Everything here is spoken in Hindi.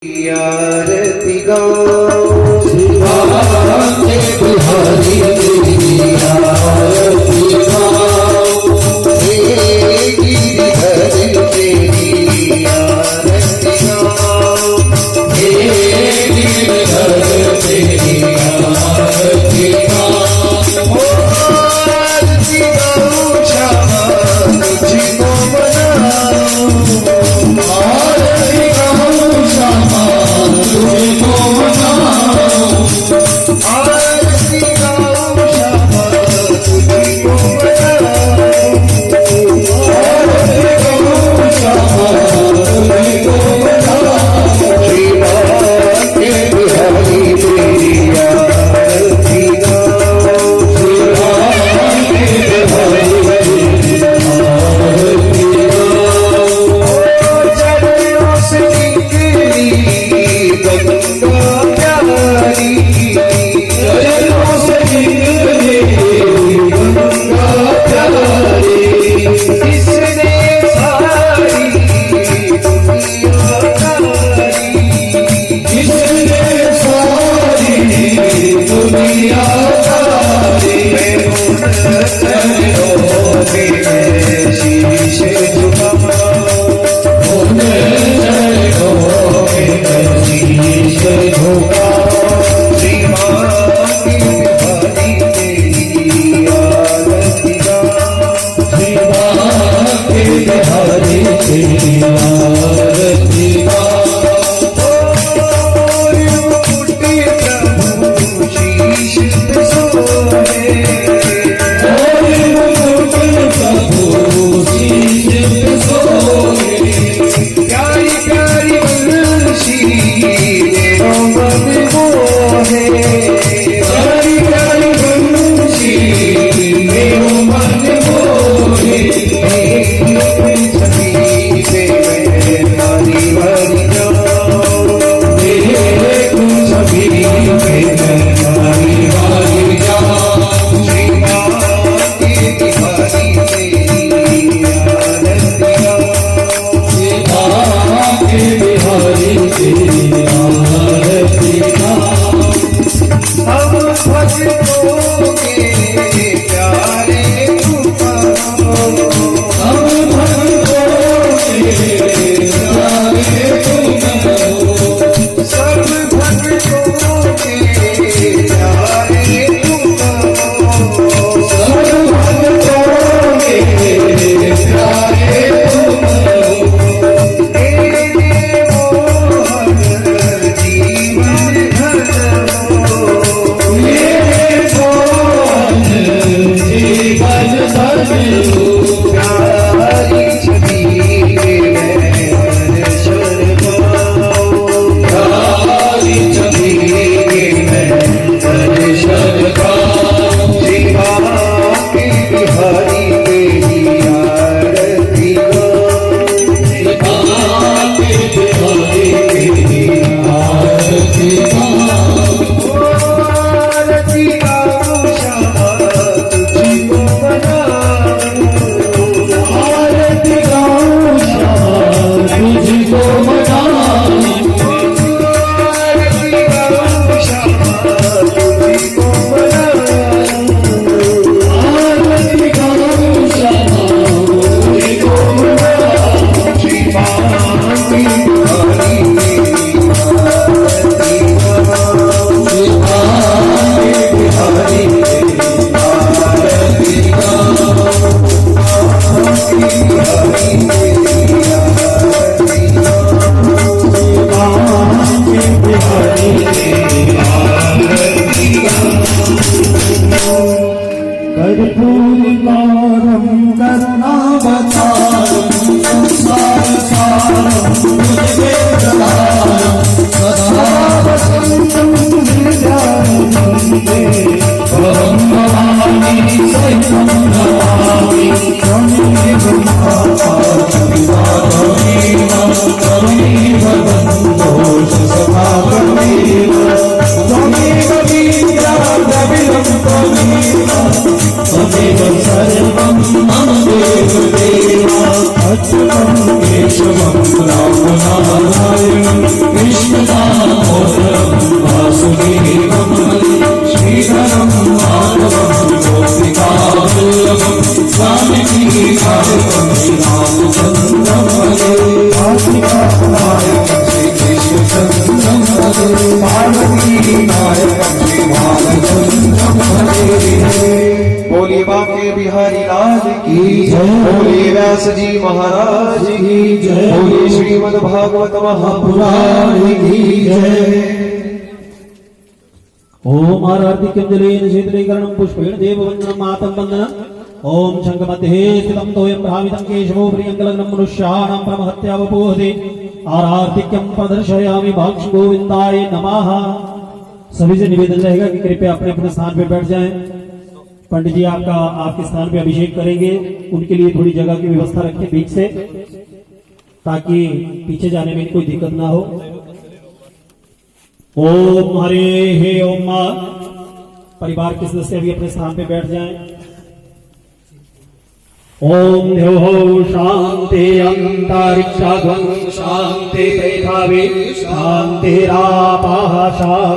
आरती गाओ शिवाके बिहारी तेरी आरती गाओ हे गिरिधर तेरी आरती गाओ हे गिरिधर तेरी आरती गाओ आरती गाओ श्यामा तुझको मनाओ आरती गाओ श्यामा तुझको मनाओ आरती गाओ श्यामा तुझको मनाओ आरती गाओ श्यामा तुझको मनाओ शिवा के बिहारी तेरी आरती गाओ शिवा के बिहारी तेरी आरती गाओ चरणों से निकली गंगा प्यारी चरणों से निकली गंगा प्यारी इसने सारी दुनिया तारी इसने सारी दुनिया तारी चरणों में शीश झुकाओ शीश झुकाओ शिवा की बिहारी तेरी आरती गाओ शिवा की बिहारी तेरी आरती गाओ मुकुट प्रभु शीश पे सोहे मुकुट प्रभु शीश पे सोहे प्यारी प्यारी बंशी मेरा मन मोहे प्यारी प्यारी बंशी मेरा मन मोहे छवि पे मैं नारी भरी जाऊं मेरे छवि पे मैं नारी भरी जाऊं शिवा की बिहारी तेरी आरती गाओ शिवा के बिहारी तेरी आरती गाओ हम भक्तों के प्यारे तुझको हम भक्तों के प्यारे तुझको सब भक्तों के प्यारे तुझको सब भक्तों के प्यारे तुझको तेरे मोहन दामोदरं वासुदेवं श्रीधरं माधवं गोपिकावल्लभं स्वामिनी नायकं श्रीरामचन्द्रं भजे नायकं श्रीकृष्णचन्द्रं भजे पार्वती नायकं श्रीबालचन्द्रं भजे। बोली बांके बिहारी लाल की जय, बोली व्यास जी महाराज की जय, बोली श्रीमद् भागवत महापुराण की जय। ओम आरतिक्यंजलेन शीतलीकरणं पुष्पेण देववन्दनं मातं वन्दनं। ओम शङ्खमध्ये स्थितं तोयं भ्रामितं केशवो प्रियङ्कलग्नं मनुष्याणां परमहत्यावपोहते। आरार्तिक्यं प्रदर्शयामि भाक्ष गोविन्दाय नमः। सभी से निवेदन रहेगा कि कृपया अपने अपने स्थान पर बैठ जाएं। पंडित जी आपके स्थान पे अभिषेक करेंगे, उनके लिए थोड़ी जगह की व्यवस्था रखें बीच से, ताकि पीछे जाने में कोई दिक्कत ना हो। ओम हरे हे ओम। परिवार के सदस्य भी अपने स्थान पे बैठ जाएं। ओम देवो शांति अंतरिक्षागं शांति पृथ्वी शांतिरापः शांति।